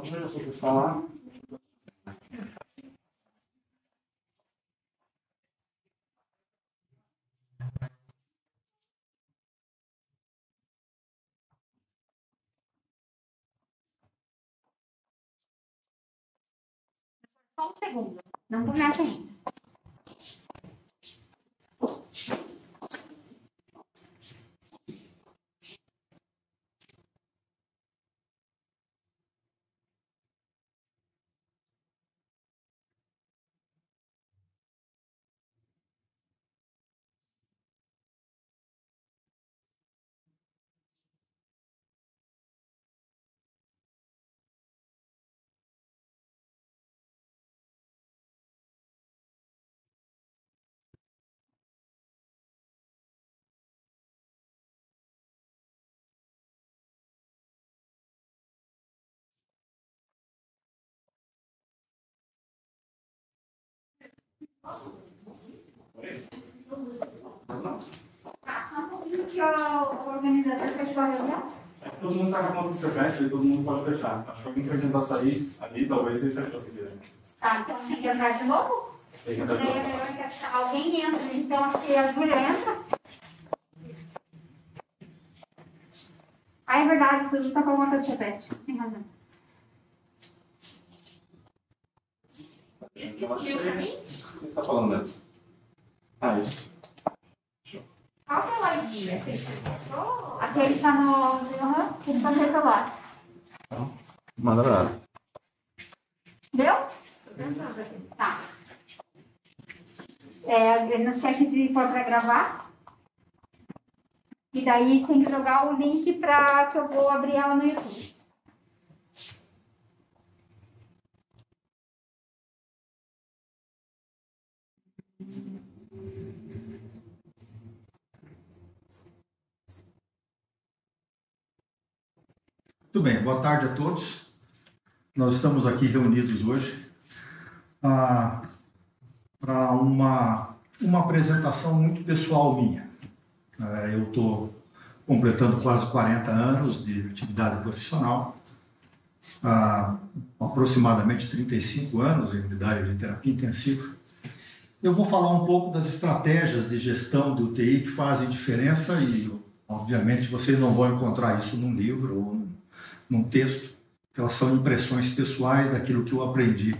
eu só vou falar. Só um segundo. Não começa ainda. Só um pouquinho que o organizador fechou a reunião. Todo mundo está com a conta do CPF, todo mundo pode fechar. Acho que alguém quer tentar sair ali, talvez ele fechou se quiser. Tá, então tem que entrar de novo? Tem que entrar de Daí a novo. Verônica, alguém entra, então acho que a Júlia entra. Ah, é verdade, tudo está com a conta do CPF. Tem razão. Esse que escolheu pra mim? O que você está falando mesmo? Ah, isso. Qual que é o ID? Aquele que você passou? Aquele está no. Ele está no celular. Então, manda pra ela. Deu? Tô tentando aqui. Tá. No cheque de pode gravar. E daí tem que jogar o link para que eu vou abrir ela no YouTube. Muito bem, boa tarde a todos. Nós estamos aqui reunidos hoje para uma apresentação muito pessoal minha. Eu estou completando quase 40 anos de atividade profissional, aproximadamente 35 anos em unidade de terapia intensiva. Eu vou falar um pouco das estratégias de gestão do UTI que fazem diferença e, obviamente, vocês não vão encontrar isso num livro ou num texto, que elas são impressões pessoais daquilo que eu aprendi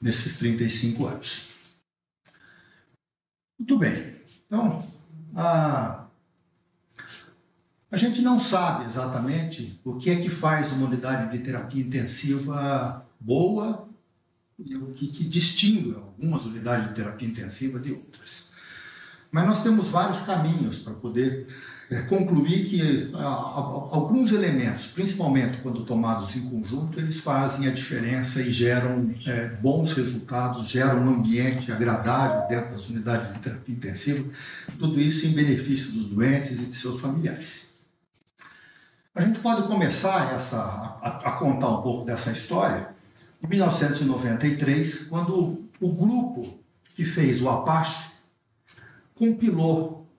nesses 35 anos. Muito bem. Então, a gente não sabe exatamente o que é que faz uma unidade de terapia intensiva boa e o que distingue algumas unidades de terapia intensiva de outras. Mas nós temos vários caminhos para poder concluir que alguns elementos, principalmente quando tomados em conjunto, eles fazem a diferença e geram bons resultados, geram um ambiente agradável dentro das unidades de terapia intensiva, tudo isso em benefício dos doentes e de seus familiares. A gente pode começar a contar um pouco dessa história em 1993, quando o grupo que fez o Apache compilou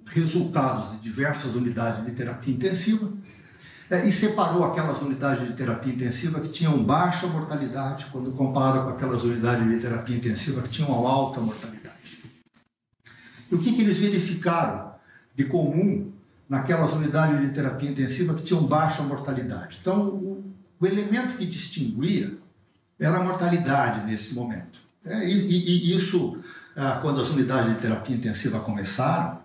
resultados de diversas unidades de terapia intensiva e separou aquelas unidades de terapia intensiva que tinham baixa mortalidade quando comparado com aquelas unidades de terapia intensiva que tinham alta mortalidade. E o que eles verificaram de comum naquelas unidades de terapia intensiva que tinham baixa mortalidade? Então, o elemento que distinguia era a mortalidade nesse momento. E isso, quando as unidades de terapia intensiva começaram,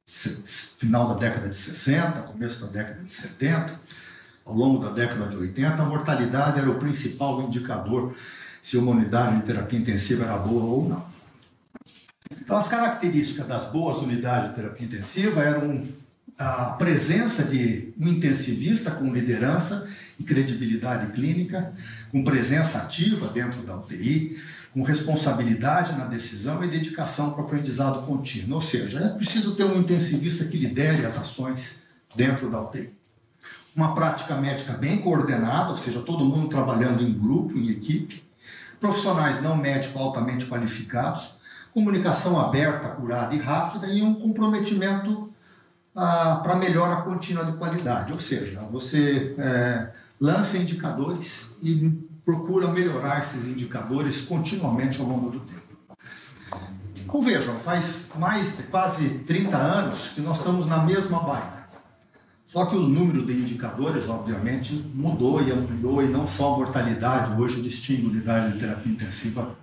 final da década de 60, começo da década de 70, ao longo da década de 80, a mortalidade era o principal indicador se uma unidade de terapia intensiva era boa ou não. Então, as características das boas unidades de terapia intensiva eram a presença de um intensivista com liderança e credibilidade clínica, com presença ativa dentro da UTI, com responsabilidade na decisão e dedicação para o aprendizado contínuo. Ou seja, é preciso ter um intensivista que lidere as ações dentro da UTI. Uma prática médica bem coordenada, ou seja, todo mundo trabalhando em grupo, em equipe, profissionais não médicos altamente qualificados, comunicação aberta, acurada e rápida e um comprometimento para melhora contínua de qualidade. Ou seja, você lança indicadores e procura melhorar esses indicadores continuamente ao longo do tempo. Então vejam, faz mais de quase 30 anos que nós estamos na mesma baia. Só que o número de indicadores, obviamente, mudou e ampliou, e não só a mortalidade. Hoje distingue unidade de terapia intensiva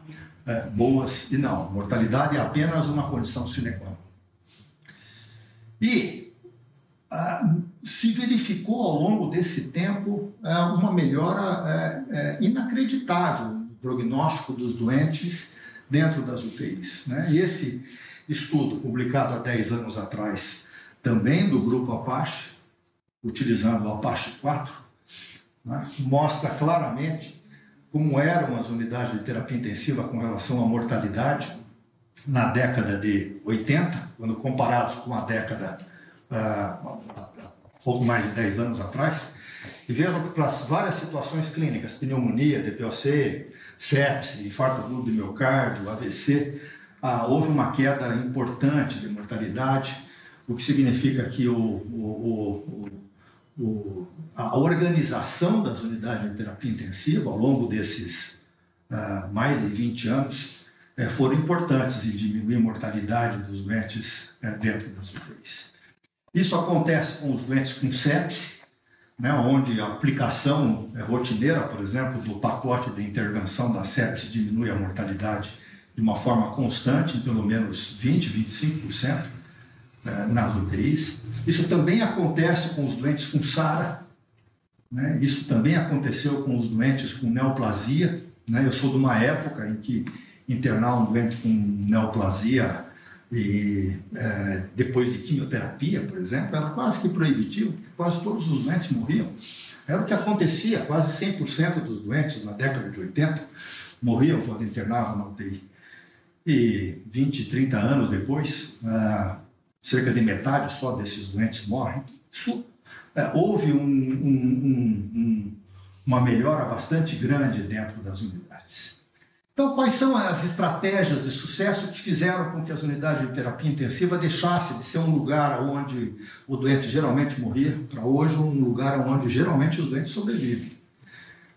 boas e não. Mortalidade é apenas uma condição sine qua non. E se verificou ao longo desse tempo uma melhora inacreditável no prognóstico dos doentes dentro das UTIs, né? E esse estudo, publicado há 10 anos atrás, também do grupo Apache, utilizando o Apache 4, né, mostra claramente como eram as unidades de terapia intensiva com relação à mortalidade na década de 80, quando comparados com a década pouco mais de 10 anos atrás, e vendo para as várias situações clínicas, pneumonia, DPOC, sepse, infarto agudo de miocárdio, AVC, houve uma queda importante de mortalidade, o que significa que a organização das unidades de terapia intensiva ao longo desses mais de 20 anos foram importantes em diminuir a mortalidade dos doentes dentro das UTIs. Isso acontece com os doentes com sepse, né, onde a aplicação rotineira, por exemplo, do pacote de intervenção da sepse diminui a mortalidade de uma forma constante, em pelo menos 20%, 25% nas UTIs. Isso também acontece com os doentes com SARA, né? Isso também aconteceu com os doentes com neoplasia, né? Eu sou de uma época em que internar um doente com neoplasia e depois de quimioterapia, por exemplo, era quase que proibitivo, porque quase todos os doentes morriam. Era o que acontecia, quase 100% dos doentes na década de 80 morriam quando internavam na UTI. E 20, 30 anos depois, cerca de metade só desses doentes morrem. Isso, houve uma melhora bastante grande dentro das unidades. Então, quais são as estratégias de sucesso que fizeram com que as unidades de terapia intensiva deixassem de ser um lugar onde o doente geralmente morria, para hoje um lugar onde geralmente os doentes sobrevivem?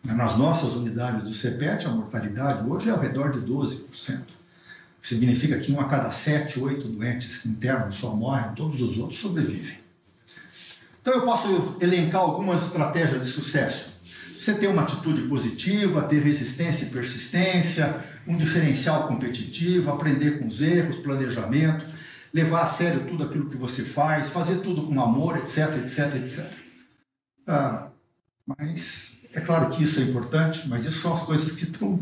Nas nossas unidades do CPET, a mortalidade hoje é ao redor de 12%. O que significa que 1 a cada 7, 8 doentes que internam só morrem, todos os outros sobrevivem. Então, eu posso elencar algumas estratégias de sucesso. Você ter uma atitude positiva, ter resistência e persistência, um diferencial competitivo, aprender com os erros, planejamento, levar a sério tudo aquilo que você faz, fazer tudo com amor, etc, etc, etc. Mas é claro que isso é importante, mas isso são as coisas que estão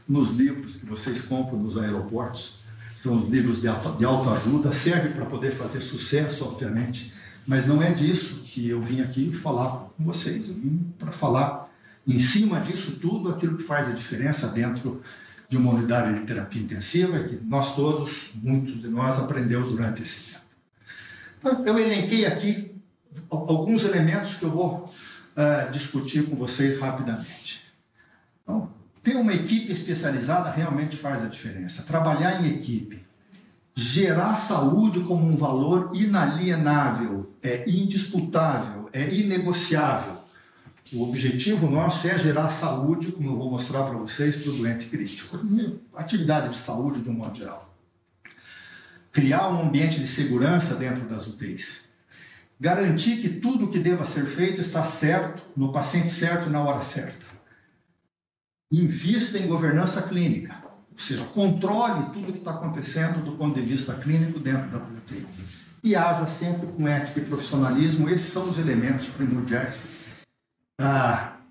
nos livros que vocês compram nos aeroportos. São os livros de autoajuda, serve para poder fazer sucesso, obviamente, mas não é disso que eu vim aqui falar com vocês. Eu vim para falar em cima disso tudo, aquilo que faz a diferença dentro de uma unidade de terapia intensiva, que nós todos, muitos de nós, aprendemos durante esse tempo. Então, eu elenquei aqui alguns elementos que eu vou discutir com vocês rapidamente. Então, ter uma equipe especializada realmente faz a diferença. Trabalhar em equipe, gerar saúde como um valor inalienável, é indisputável, é inegociável. O objetivo nosso é gerar saúde, como eu vou mostrar para vocês, para o doente crítico. Atividade de saúde de um modo geral. Criar um ambiente de segurança dentro das UTIs. Garantir que tudo o que deva ser feito está certo, no paciente certo e na hora certa. Invista em governança clínica, ou seja, controle tudo o que está acontecendo do ponto de vista clínico dentro da UTI. E haja sempre com ética e profissionalismo. Esses são os elementos primordiais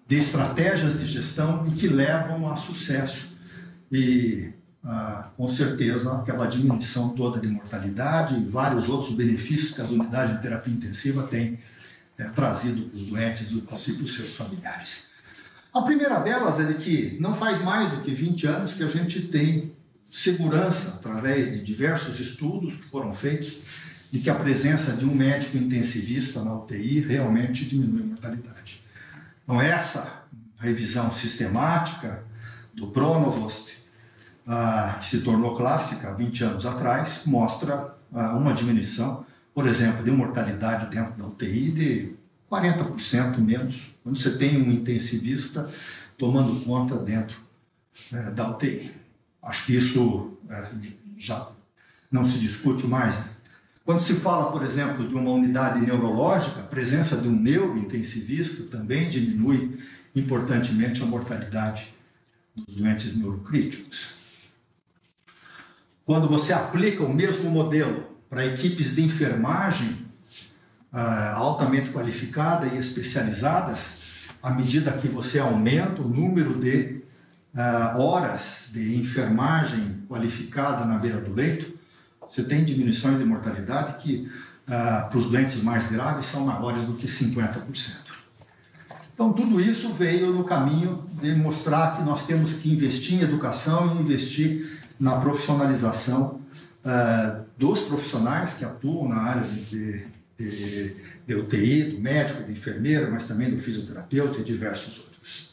de estratégias de gestão e que levam a sucesso e, com certeza, aquela diminuição toda de mortalidade e vários outros benefícios que as unidades de terapia intensiva têm trazido para os doentes e para os seus familiares. A primeira delas é de que não faz mais do que 20 anos que a gente tem segurança, através de diversos estudos que foram feitos, de que a presença de um médico intensivista na UTI realmente diminui a mortalidade. Então, essa revisão sistemática do Pronovost, que se tornou clássica há 20 anos atrás, mostra uma diminuição, por exemplo, de mortalidade dentro da UTI de 40% menos, quando você tem um intensivista tomando conta dentro da UTI. Acho que isso já não se discute mais. Quando se fala, por exemplo, de uma unidade neurológica, a presença de um neurointensivista também diminui importantemente a mortalidade dos doentes neurocríticos. Quando você aplica o mesmo modelo para equipes de enfermagem altamente qualificada e especializadas, à medida que você aumenta o número de horas de enfermagem qualificada na beira do leito, você tem diminuições de mortalidade que, para os doentes mais graves, são maiores do que 50%. Então, tudo isso veio no caminho de mostrar que nós temos que investir em educação e investir na profissionalização dos profissionais que atuam na área de UTI, do médico, do enfermeiro, mas também do fisioterapeuta e diversos outros.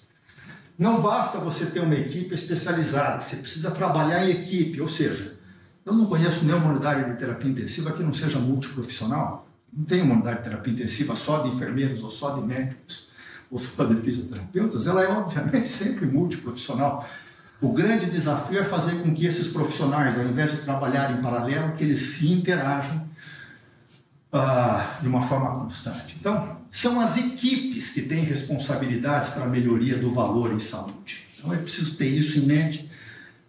Não basta você ter uma equipe especializada, você precisa trabalhar em equipe, ou seja, eu não conheço nenhuma unidade de terapia intensiva que não seja multiprofissional. Não tem uma unidade de terapia intensiva só de enfermeiros ou só de médicos ou só de fisioterapeutas, ela é obviamente sempre multiprofissional. O grande desafio é fazer com que esses profissionais, ao invés de trabalhar em paralelo, que eles se interajam de uma forma constante. Então, são as equipes que têm responsabilidades para a melhoria do valor em saúde. Então, é preciso ter isso em mente,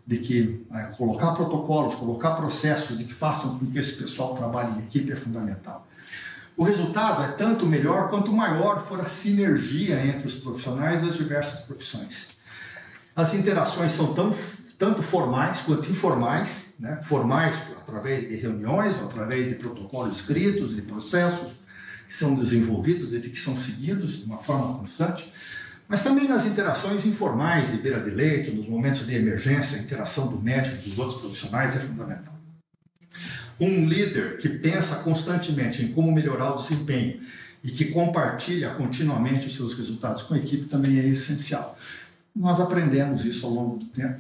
de que colocar protocolos, colocar processos de que façam com que esse pessoal trabalhe em equipe é fundamental. O resultado é tanto melhor quanto maior for a sinergia entre os profissionais das diversas profissões. As interações são tanto formais quanto informais, né? Formais através de reuniões, através de protocolos escritos, de processos que são desenvolvidos e que são seguidos de uma forma constante, mas também nas interações informais de beira de leito, nos momentos de emergência, a interação do médico e dos outros profissionais é fundamental. Um líder que pensa constantemente em como melhorar o desempenho e que compartilha continuamente os seus resultados com a equipe também é essencial. Nós aprendemos isso ao longo do tempo,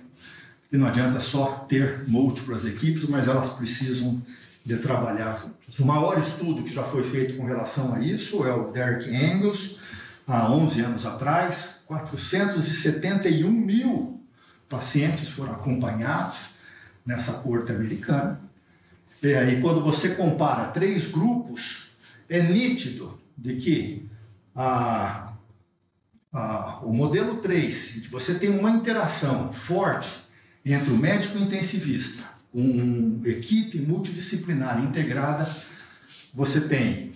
que não adianta só ter múltiplas equipes, mas elas precisam de trabalhar juntos. O maior estudo que já foi feito com relação a isso é o Derek Engels, há 11 anos atrás. 471 mil pacientes foram acompanhados nessa corte americana. E quando você compara 3 grupos, é nítido de que o modelo 3, que você tem uma interação forte entre o médico intensivista, com equipe multidisciplinar integrada, você tem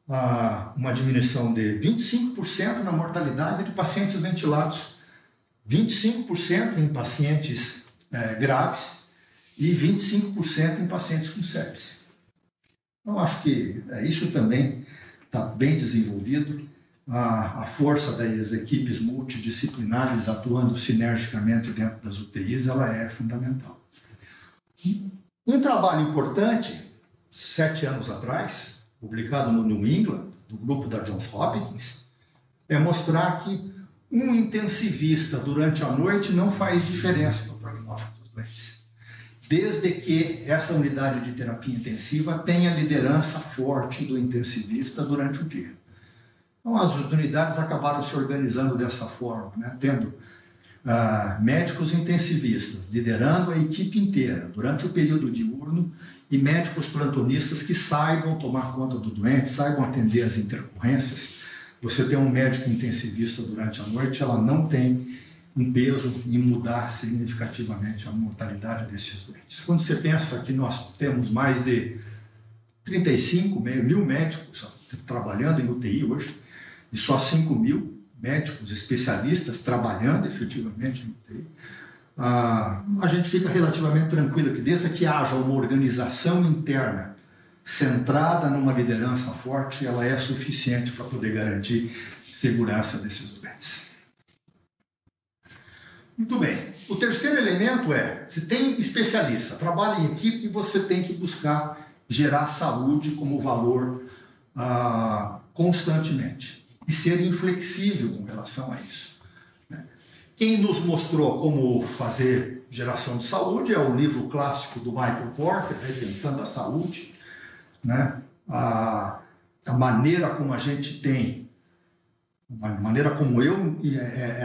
uma diminuição de 25% na mortalidade de pacientes ventilados, 25% em pacientes graves e 25% em pacientes com sepse. Eu acho que isso também está bem desenvolvido. A força das equipes multidisciplinares atuando sinergicamente dentro das UTIs, ela é fundamental. Um trabalho importante, 7 anos atrás, publicado no New England, do grupo da Johns Hopkins, é mostrar que um intensivista durante a noite não faz diferença no prognóstico dos doentes, desde que essa unidade de terapia intensiva tenha liderança forte do intensivista durante o dia. Então, as unidades acabaram se organizando dessa forma, né? Tendo médicos intensivistas liderando a equipe inteira durante o período diurno e médicos plantonistas que saibam tomar conta do doente, saibam atender as intercorrências. Você tem um médico intensivista durante a noite, ela não tem um peso em mudar significativamente a mortalidade desses doentes. Quando você pensa que nós temos mais de 35 mil médicos trabalhando em UTI hoje, e só 5 mil médicos especialistas trabalhando efetivamente em UTI, a gente fica relativamente tranquilo que desde que haja uma organização interna centrada numa liderança forte, ela é suficiente para poder garantir segurança desses doentes. Muito bem. O terceiro elemento se tem especialista, trabalha em equipe, você tem que buscar gerar saúde como valor constantemente e ser inflexível com relação a isso. Quem nos mostrou como fazer geração de saúde é o livro clássico do Michael Porter, Repensando a Saúde, né? A maneira como a gente tem A maneira como eu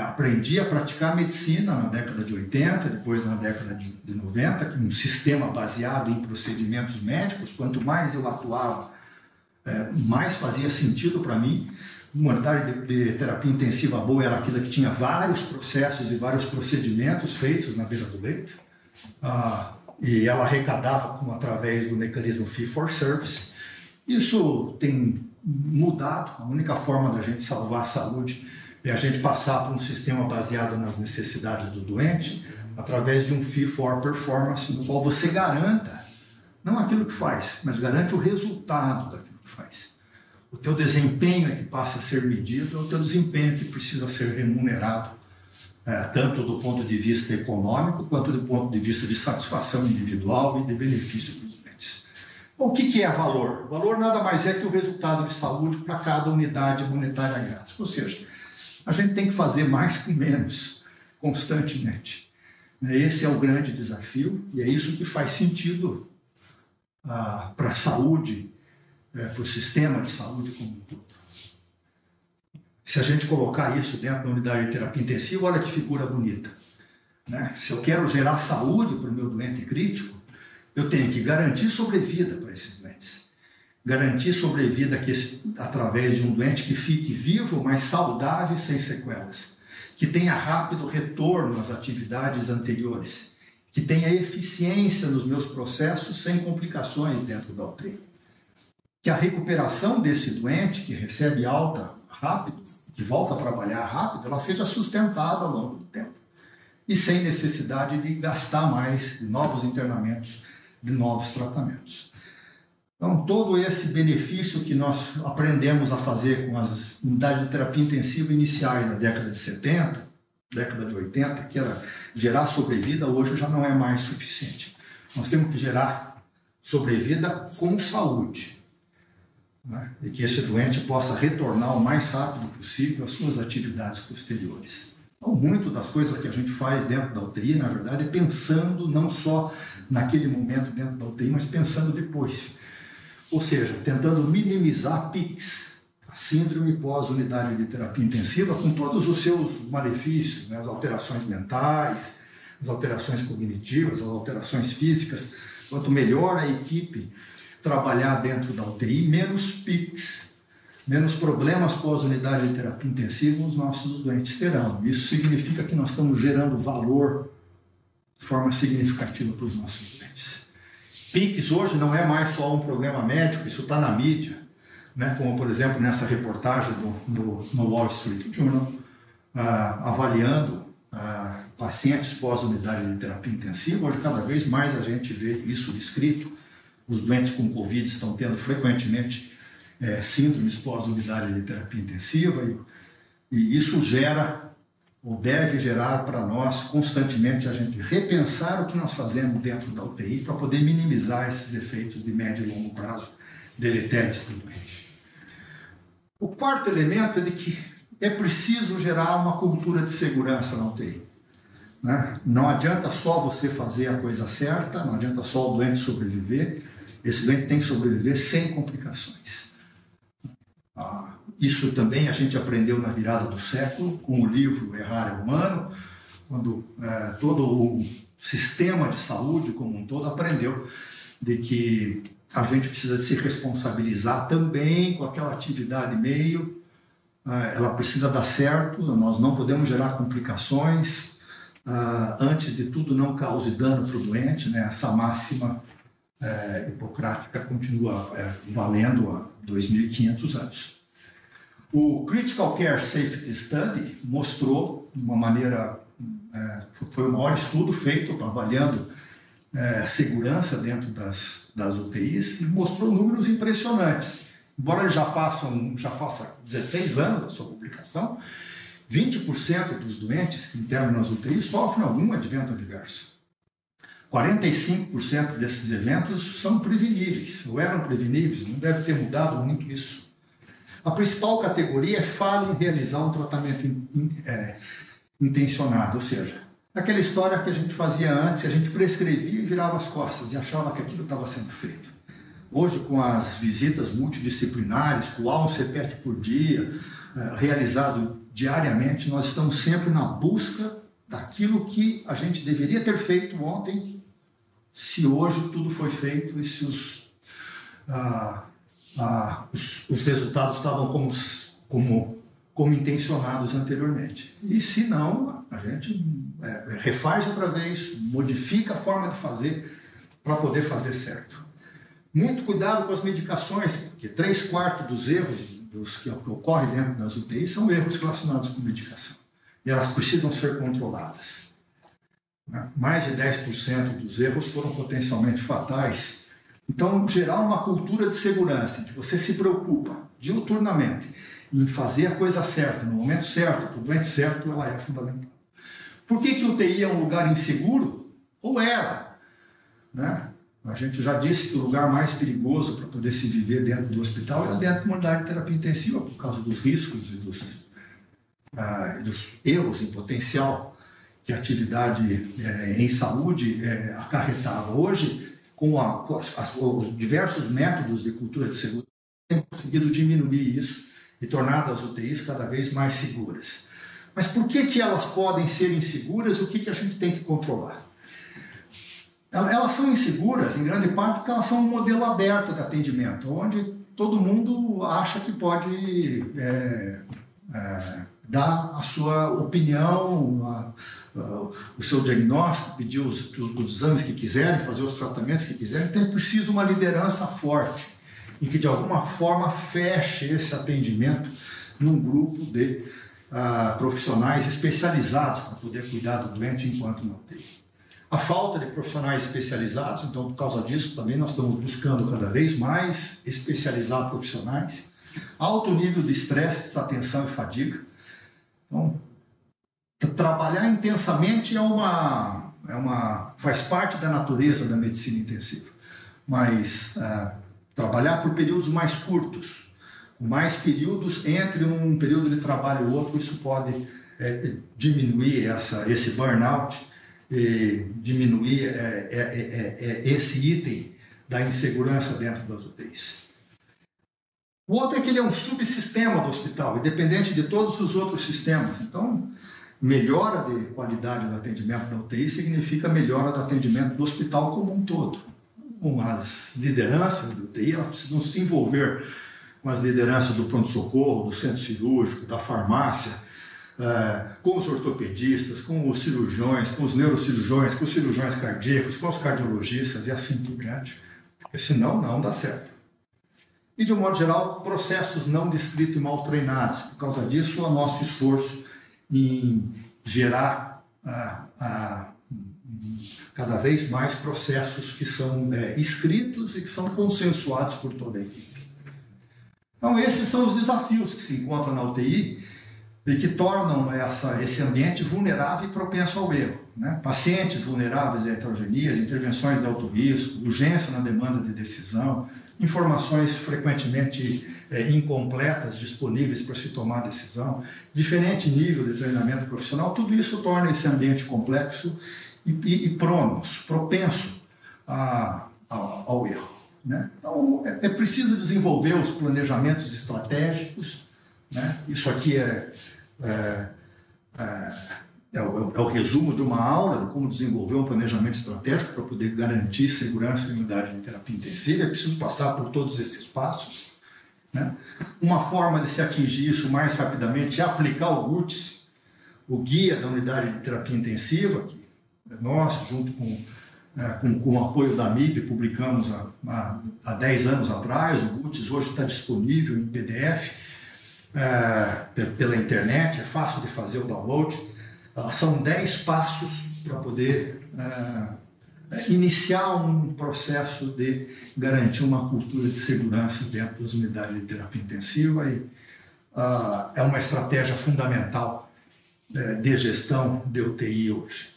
aprendi a praticar medicina na década de 80, depois na década de 90, que um sistema baseado em procedimentos médicos, quanto mais eu atuava, mais fazia sentido para mim. Uma unidade de terapia intensiva boa era aquela que tinha vários processos e vários procedimentos feitos na beira do leito, e ela arrecadava através do mecanismo fee for service. Isso tem mudado. A única forma da gente salvar a saúde é a gente passar por um sistema baseado nas necessidades do doente, através de um fee for performance, no qual você garanta, não aquilo que faz, mas garante o resultado daquilo que faz. O teu desempenho é que passa a ser medido, é o teu desempenho que precisa ser remunerado, tanto do ponto de vista econômico, quanto do ponto de vista de satisfação individual e de benefício para os doentes. Bom, o que é valor? Valor nada mais é que o resultado de saúde para cada unidade monetária gasta. Ou seja, a gente tem que fazer mais com menos, constantemente. Esse é o grande desafio e é isso que faz sentido para a saúde, para o sistema de saúde como um todo. Se a gente colocar isso dentro da unidade de terapia intensiva, olha que figura bonita, né? Se eu quero gerar saúde para o meu doente crítico, eu tenho que garantir sobrevida para esses doentes. Garantir sobrevida através de um doente que fique vivo, mas saudável e sem sequelas. Que tenha rápido retorno às atividades anteriores. Que tenha eficiência nos meus processos sem complicações dentro da UTI. Que a recuperação desse doente, que recebe alta rápido, que volta a trabalhar rápido, ela seja sustentada ao longo do tempo. E sem necessidade de gastar mais de novos internamentos, de novos tratamentos. Então, todo esse benefício que nós aprendemos a fazer com as unidades de terapia intensiva iniciais da década de 70, década de 80, que era gerar sobrevida, hoje já não é mais suficiente. Nós temos que gerar sobrevida com saúde, né? E que esse doente possa retornar o mais rápido possível às suas atividades posteriores. Então, muito das coisas que a gente faz dentro da UTI, na verdade, é pensando não só naquele momento dentro da UTI, mas pensando depois. Ou seja, tentando minimizar PICs, a síndrome pós-unidade de terapia intensiva, com todos os seus malefícios, né? As alterações mentais, as alterações cognitivas, as alterações físicas. Quanto melhor a equipe trabalhar dentro da UTI, menos PICs, menos problemas pós-unidade de terapia intensiva os nossos doentes terão. Isso significa que nós estamos gerando valor de forma significativa para os nossos doentes. PICs hoje não é mais só um problema médico, isso está na mídia, né? Como, por exemplo, nessa reportagem no Wall Street Journal, avaliando pacientes pós-unidade de terapia intensiva. Hoje, cada vez mais a gente vê isso descrito. Os doentes com Covid estão tendo frequentemente síndromes pós-unidade de terapia intensiva e isso gera, ou deve gerar para nós, constantemente, a gente repensar o que nós fazemos dentro da UTI para poder minimizar esses efeitos de médio e longo prazo deletérios para o doente. O quarto elemento é de que é preciso gerar uma cultura de segurança na UTI. Né? Não adianta só você fazer a coisa certa, não adianta só o doente sobreviver, esse doente tem que sobreviver sem complicações. Isso também a gente aprendeu na virada do século, com o livro Errar é Humano, quando todo o sistema de saúde como um todo aprendeu de que a gente precisa se responsabilizar também com aquela atividade meio, ela precisa dar certo, nós não podemos gerar complicações, antes de tudo não cause dano para o doente, né? Essa máxima hipocrática continua valendo há 2.500 anos. O Critical Care Safety Study mostrou, de uma maneira, foi o maior estudo feito avaliando segurança dentro das UTIs e mostrou números impressionantes. Embora ele já faça 16 anos da sua publicação, 20% dos doentes que internam nas UTIs sofrem algum advento adverso. 45% desses eventos são preveníveis, ou eram preveníveis, não deve ter mudado muito isso. A principal categoria é falha em realizar um tratamento intencionado, ou seja, aquela história que a gente fazia antes, que a gente prescrevia e virava as costas e achava que aquilo estava sendo feito. Hoje, com as visitas multidisciplinares, com um CPET por dia, realizado diariamente, nós estamos sempre na busca daquilo que a gente deveria ter feito ontem, se hoje tudo foi feito e se os resultados estavam como intencionados anteriormente. E se não, a gente refaz outra vez, modifica a forma de fazer para poder fazer certo. Muito cuidado com as medicações, porque 3/4 dos erros que ocorrem dentro das UTIs são erros relacionados com medicação. E elas precisam ser controladas. Mais de 10% dos erros foram potencialmente fatais. Então, gerar uma cultura de segurança, em que você se preocupa diuturnamente em fazer a coisa certa, no momento certo, para o doente certo, ela é fundamental. Por que o UTI é um lugar inseguro? Ou era, né? A gente já disse que o lugar mais perigoso para poder se viver dentro do hospital era dentro de uma unidade de terapia intensiva, por causa dos riscos e dos erros em potencial que a atividade em saúde acarretava. Hoje, com os diversos métodos de cultura de segurança, tem conseguido diminuir isso e tornar as UTIs cada vez mais seguras. Mas por que elas podem ser inseguras? O que a gente tem que controlar? Elas são inseguras, em grande parte, porque elas são um modelo aberto de atendimento, onde todo mundo acha que pode dar a sua opinião, o seu diagnóstico, pedir os exames que quiserem, fazer os tratamentos que quiserem. Então é preciso uma liderança forte, em que de alguma forma feche esse atendimento num grupo de profissionais especializados para poder cuidar do doente enquanto não tem. A falta de profissionais especializados, então por causa disso também nós estamos buscando cada vez mais especializar profissionais. Alto nível de estresse, desatenção e fadiga. Então, trabalhar intensamente faz parte da natureza da medicina intensiva, mas trabalhar por períodos mais curtos, com mais períodos entre um período de trabalho e outro, isso pode diminuir esse burnout, diminuir esse item da insegurança dentro das UTIs. O outro é que ele é um subsistema do hospital, independente de todos os outros sistemas. Então, melhora de qualidade do atendimento da UTI significa melhora do atendimento do hospital como um todo. As lideranças da UTI elas precisam se envolver com as lideranças do pronto-socorro, do centro cirúrgico, da farmácia, com os ortopedistas, com os cirurgiões, com os neurocirurgiões, com os cirurgiões cardíacos, com os cardiologistas e assim por diante, porque senão não dá certo. E, de um modo geral, processos não descritos e mal treinados. Por causa disso, o nosso esforço em gerar cada vez mais processos que são escritos e que são consensuados por toda a equipe. Então, esses são os desafios que se encontram na UTI e que tornam esse ambiente vulnerável e propenso ao erro. Né? Pacientes vulneráveis a heterogenias, intervenções de alto risco, urgência na demanda de decisão, informações frequentemente incompletas disponíveis para se tomar decisão, diferente nível de treinamento profissional, tudo isso torna esse ambiente complexo e propenso ao erro. Né? Então, é preciso desenvolver os planejamentos estratégicos, né? Isso aqui é o resumo de uma aula de como desenvolver um planejamento estratégico para poder garantir segurança em unidade de terapia intensiva. É preciso passar por todos esses passos. Né? Uma forma de se atingir isso mais rapidamente é aplicar o GUTS, o Guia da Unidade de Terapia Intensiva, que nós, junto com o apoio da MIB, publicamos há 10 anos atrás. O GUTS hoje está disponível em PDF, pela internet, é fácil de fazer o download. São 10 passos para poder iniciar um processo de garantir uma cultura de segurança dentro das unidades de terapia intensiva e é uma estratégia fundamental de gestão de UTI hoje.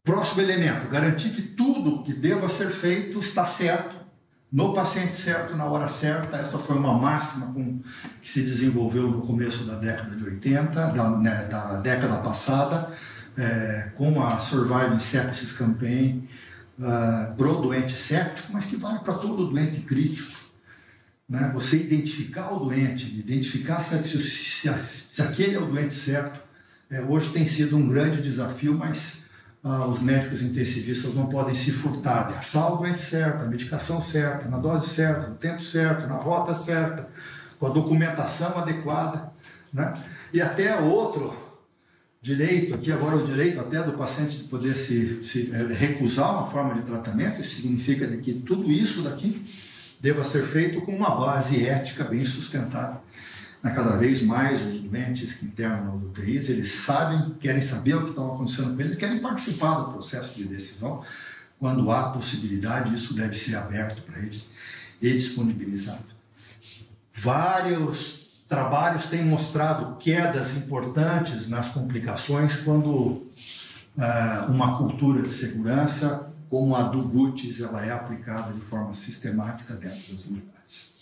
Próximo elemento, garantir que tudo que deva ser feito está certo, no paciente certo, na hora certa. Essa foi uma máxima que se desenvolveu no começo da década de 80, da década passada, com a Surviving Sepsis Campaign, pro doente séptico, mas que vale para todo doente crítico. né? Você identificar o doente, identificar se aquele é o doente certo, hoje tem sido um grande desafio, mas os médicos intensivistas não podem se furtar de achar o doente certo, a medicação certa, na dose certa, no tempo certo, na rota certa, com a documentação adequada, né? E até outro direito, aqui agora o direito até do paciente de poder se recusar uma forma de tratamento, isso significa de que tudo isso daqui deva ser feito com uma base ética bem sustentada. Cada vez mais os doentes que internam nas UTIs, eles sabem, querem saber o que está acontecendo com eles, querem participar do processo de decisão. Quando há possibilidade, isso deve ser aberto para eles e disponibilizado. Vários trabalhos têm mostrado quedas importantes nas complicações quando uma cultura de segurança, como a do Gutis, ela é aplicada de forma sistemática dentro das unidades.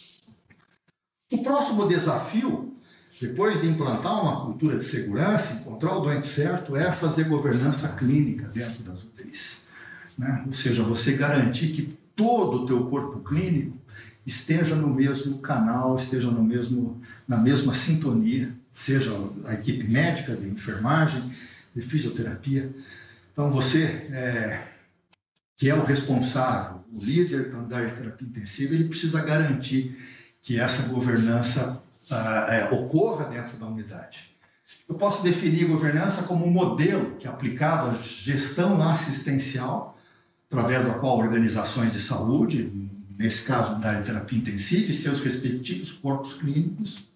O próximo desafio, depois de implantar uma cultura de segurança, encontrar o doente certo, é fazer governança clínica dentro das UTIs, né? Ou seja, você garantir que todo o teu corpo clínico esteja no mesmo canal, esteja na mesma sintonia, seja a equipe médica, de enfermagem, de fisioterapia. Então, você, que é o responsável, o líder da unidade de terapia intensiva, ele precisa garantir que essa governança ocorra dentro da unidade. Eu posso definir governança como um modelo que é aplicado à gestão assistencial, através da qual organizações de saúde, nesse caso a unidade de terapia intensiva, e seus respectivos corpos clínicos.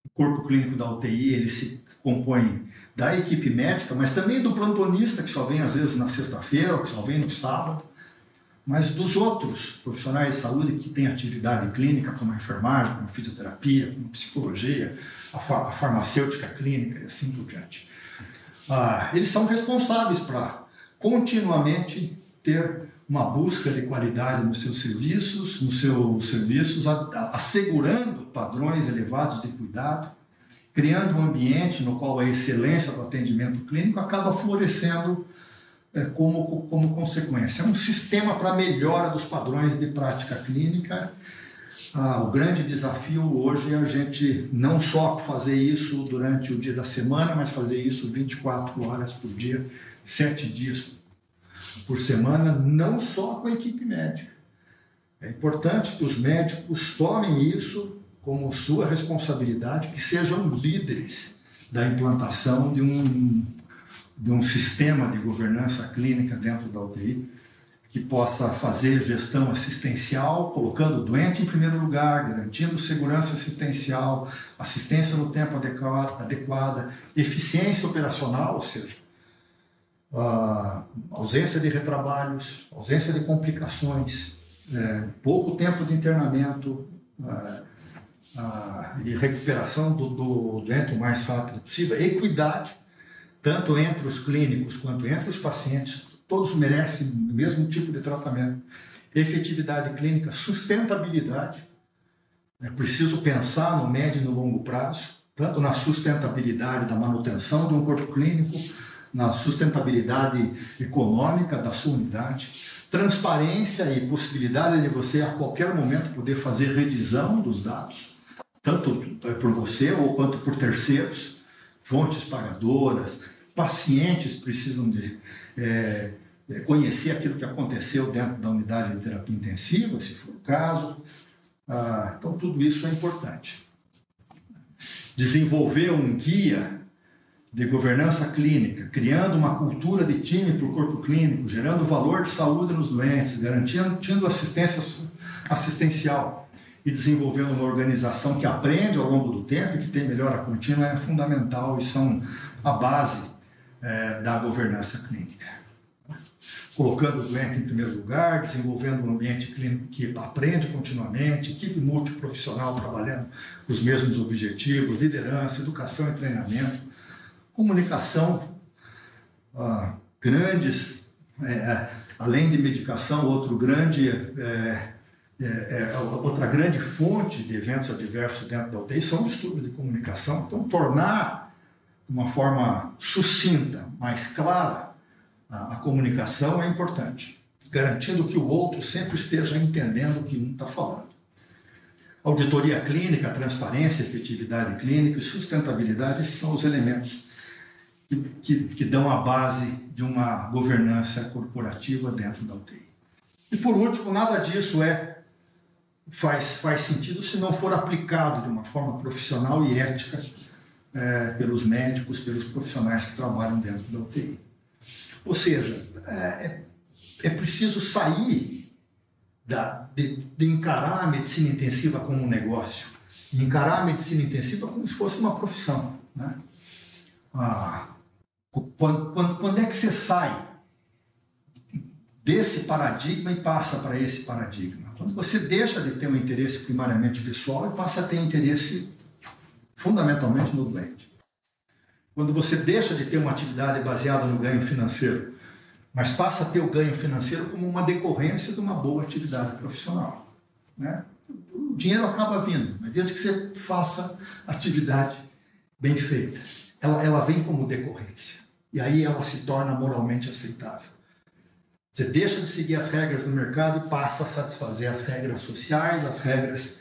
O corpo clínico da UTI ele se compõe da equipe médica, mas também do plantonista, que só vem às vezes na sexta-feira, ou que só vem no sábado, mas dos outros profissionais de saúde que têm atividade clínica, como a enfermagem, como a fisioterapia, como a psicologia, a farmacêutica clínica e assim por diante. Eles são responsáveis para continuamente ter uma busca de qualidade nos seus serviços, assegurando padrões elevados de cuidado, criando um ambiente no qual a excelência do atendimento clínico acaba florescendo como consequência. É um sistema para melhora dos padrões de prática clínica. O grande desafio hoje é a gente não só fazer isso durante o dia da semana, mas fazer isso 24 horas por dia, 7 dias por semana, não só com a equipe médica. É importante que os médicos tomem isso como sua responsabilidade, que sejam líderes da implantação de um sistema de governança clínica dentro da UTI, que possa fazer gestão assistencial, colocando o doente em primeiro lugar, garantindo segurança assistencial, assistência no tempo adequada, eficiência operacional, ou seja, ausência de retrabalhos, ausência de complicações, pouco tempo de internamento e recuperação do doente o mais rápido possível, equidade, tanto entre os clínicos quanto entre os pacientes, todos merecem o mesmo tipo de tratamento. Efetividade clínica, sustentabilidade. É preciso pensar no médio e no longo prazo, tanto na sustentabilidade da manutenção de um corpo clínico, na sustentabilidade econômica da sua unidade, transparência e possibilidade de você a qualquer momento poder fazer revisão dos dados, tanto por você ou quanto por terceiros, fontes pagadoras. Pacientes precisam de conhecer aquilo que aconteceu dentro da unidade de terapia intensiva, se for o caso. Então, tudo isso é importante. Desenvolver um guia de governança clínica, criando uma cultura de time para o corpo clínico, gerando valor de saúde nos doentes, garantindo assistência assistencial e desenvolvendo uma organização que aprende ao longo do tempo e que tem melhora contínua é fundamental e são a base da governança clínica. Colocando o doente em primeiro lugar, desenvolvendo um ambiente clínico que aprende continuamente, equipe multiprofissional trabalhando com os mesmos objetivos, liderança, educação e treinamento, comunicação, além de medicação, outra grande fonte de eventos adversos dentro da UTI são distúrbios de comunicação. Então, tornar de uma forma sucinta, mais clara, a comunicação é importante, garantindo que o outro sempre esteja entendendo o que um está falando. Auditoria clínica, transparência, efetividade clínica e sustentabilidade são os elementos que dão a base de uma governança corporativa dentro da UTI. E por último, nada disso faz sentido se não for aplicado de uma forma profissional e ética pelos médicos, pelos profissionais que trabalham dentro da UTI. Ou seja, é preciso sair de encarar a medicina intensiva como um negócio, e encarar a medicina intensiva como se fosse uma profissão, né? Quando é que você sai desse paradigma e passa para esse paradigma? Quando você deixa de ter um interesse primariamente pessoal e passa a ter interesse fundamentalmente no doente. Quando você deixa de ter uma atividade baseada no ganho financeiro, mas passa a ter o ganho financeiro como uma decorrência de uma boa atividade profissional, né? O dinheiro acaba vindo, mas desde que você faça atividade bem feita, ela vem como decorrência. E aí ela se torna moralmente aceitável. Você deixa de seguir as regras do mercado e passa a satisfazer as regras sociais, as regras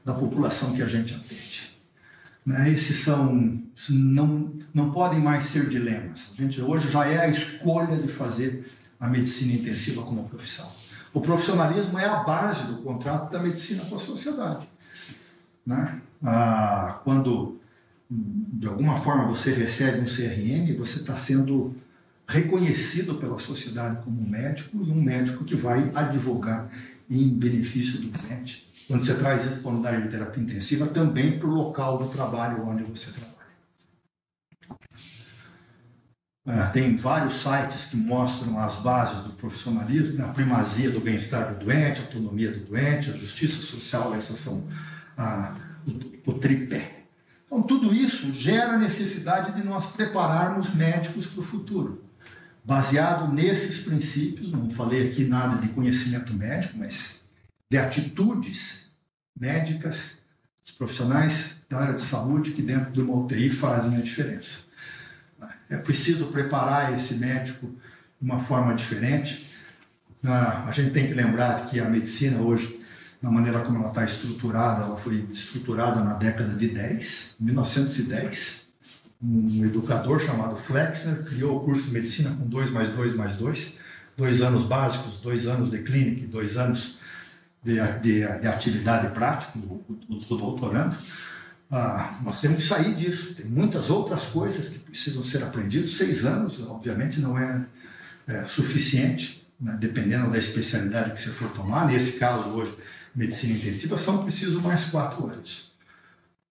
da população que a gente atende. Esses não podem mais ser dilemas. A gente hoje já é a escolha de fazer a medicina intensiva como profissão. O profissionalismo é a base do contrato da medicina com a sociedade, né? Quando de alguma forma você recebe um CRM, você está sendo reconhecido pela sociedade como um médico, e um médico que vai advogar em benefício do doente. Quando você traz isso para a unidade de terapia intensiva, também para o local do trabalho onde você trabalha. Tem vários sites que mostram as bases do profissionalismo, a primazia do bem-estar do doente, a autonomia do doente, a justiça social, essas são o tripé. Então, tudo isso gera a necessidade de nós prepararmos médicos para o futuro. Baseado nesses princípios, não falei aqui nada de conhecimento médico, mas de atitudes médicas, os profissionais da área de saúde que dentro de uma UTI fazem a diferença. É preciso preparar esse médico de uma forma diferente. A gente tem que lembrar que a medicina hoje, na maneira como ela está estruturada, ela foi estruturada na década de 1910. Um educador chamado Flexner criou o curso de medicina com 2+2+2, 2 anos básicos, 2 anos de clínica e 2 anos de atividade prática, o doutorando. Nós temos que sair disso. Tem muitas outras coisas que precisam ser aprendidas. 6 anos, obviamente, não é suficiente, né? Dependendo da especialidade que você for tomar. Nesse caso, hoje, medicina intensiva, são precisos mais 4 anos.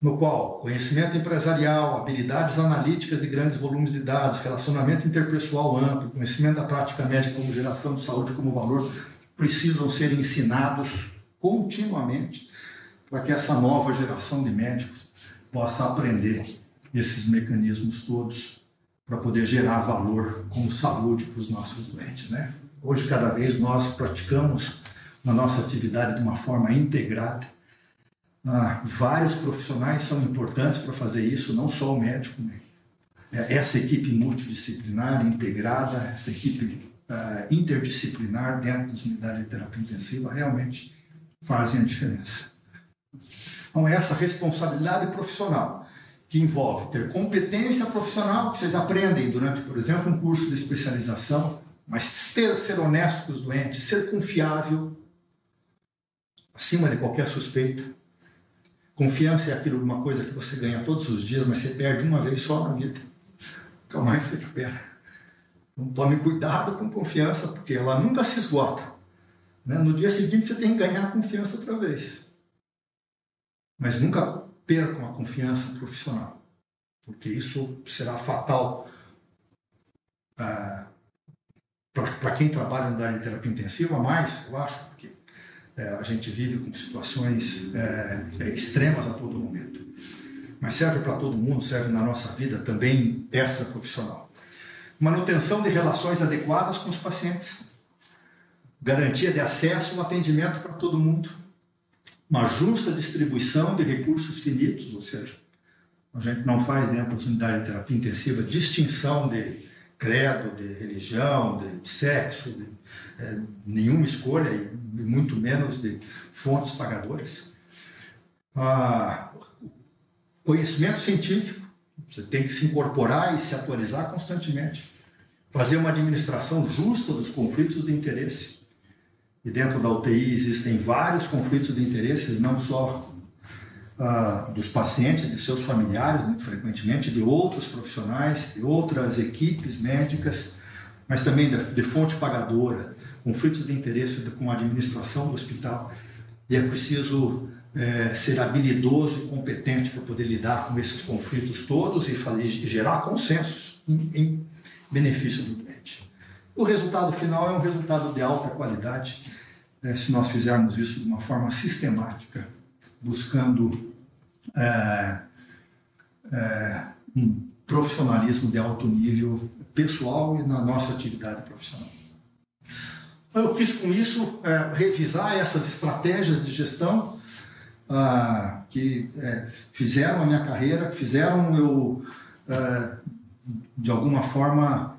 No qual conhecimento empresarial, habilidades analíticas de grandes volumes de dados, relacionamento interpessoal amplo, conhecimento da prática médica como geração de saúde como valor, precisam ser ensinados continuamente para que essa nova geração de médicos possa aprender esses mecanismos todos para poder gerar valor com saúde para os nossos doentes, né? Hoje, cada vez, nós praticamos na nossa atividade de uma forma integrada. Vários profissionais são importantes para fazer isso, não só o médico, né? Essa equipe multidisciplinar, integrada, essa equipe interdisciplinar dentro das unidades de terapia intensiva realmente fazem a diferença. Então, essa responsabilidade profissional, que envolve ter competência profissional, que vocês aprendem durante, por exemplo, um curso de especialização, mas ser honesto com os doentes, ser confiável, acima de qualquer suspeita. Confiança é aquilo, uma coisa que você ganha todos os dias, mas você perde uma vez só na vida. Nunca mais você recupera. Então, tome cuidado com confiança, porque ela nunca se esgota, né? No dia seguinte você tem que ganhar a confiança outra vez. Mas nunca percam a confiança profissional, porque isso será fatal para quem trabalha na área de terapia intensiva, mais, eu acho, porque a gente vive com situações extremas a todo momento. Mas serve para todo mundo, serve na nossa vida também extra-profissional. Manutenção de relações adequadas com os pacientes. Garantia de acesso ao atendimento para todo mundo. Uma justa distribuição de recursos finitos, ou seja, a gente não faz dentro das unidades de terapia intensiva distinção de credo, de religião, de sexo, de nenhuma escolha, e muito menos de fontes pagadoras. Conhecimento científico, você tem que se incorporar e se atualizar constantemente. Fazer uma administração justa dos conflitos de interesse. E dentro da UTI existem vários conflitos de interesses, não só dos pacientes, de seus familiares, muito frequentemente, de outros profissionais, de outras equipes médicas, mas também de fonte pagadora, conflitos de interesse com a administração do hospital. E é preciso ser habilidoso e competente para poder lidar com esses conflitos todos e gerar consensos em benefício do doente. O resultado final é um resultado de alta qualidade, se nós fizermos isso de uma forma sistemática, buscando um profissionalismo de alto nível pessoal e na nossa atividade profissional. Eu quis, com isso, revisar essas estratégias de gestão que fizeram a minha carreira, que fizeram eu, de alguma forma,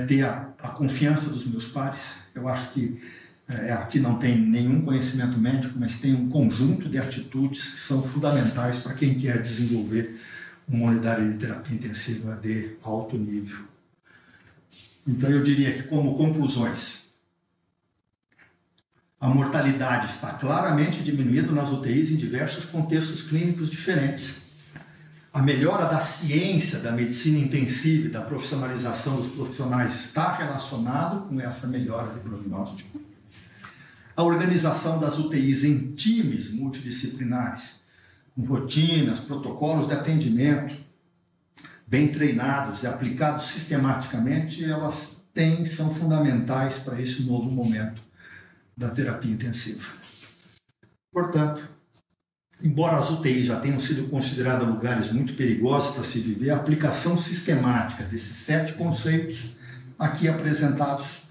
ter a confiança dos meus pares. Eu acho que aqui não tem nenhum conhecimento médico, mas tem um conjunto de atitudes que são fundamentais para quem quer desenvolver uma unidade de terapia intensiva de alto nível. Então, eu diria que, como conclusões, a mortalidade está claramente diminuindo nas UTIs em diversos contextos clínicos diferentes. A melhora da ciência, da medicina intensiva e da profissionalização dos profissionais está relacionado com essa melhora de prognóstico. A organização das UTIs em times multidisciplinares, com rotinas, protocolos de atendimento, bem treinados e aplicados sistematicamente, elas são fundamentais para esse novo momento da terapia intensiva. Portanto, embora as UTIs já tenham sido consideradas lugares muito perigosos para se viver, a aplicação sistemática desses 7 conceitos aqui apresentados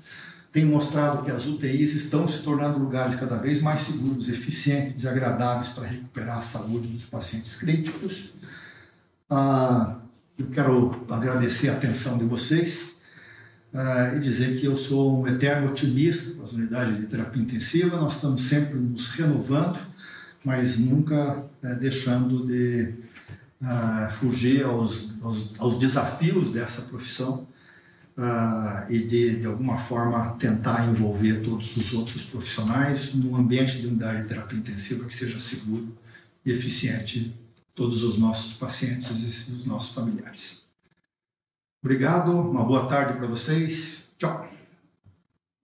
tem mostrado que as UTIs estão se tornando lugares cada vez mais seguros, eficientes e agradáveis para recuperar a saúde dos pacientes críticos. Eu quero agradecer a atenção de vocês e dizer que eu sou um eterno otimista com as unidades de terapia intensiva. Nós estamos sempre nos renovando, mas nunca deixando de fugir aos desafios dessa profissão e de alguma forma tentar envolver todos os outros profissionais num ambiente de unidade de terapia intensiva que seja seguro e eficiente todos os nossos pacientes e os nossos familiares. Obrigado, uma boa tarde para vocês. Tchau.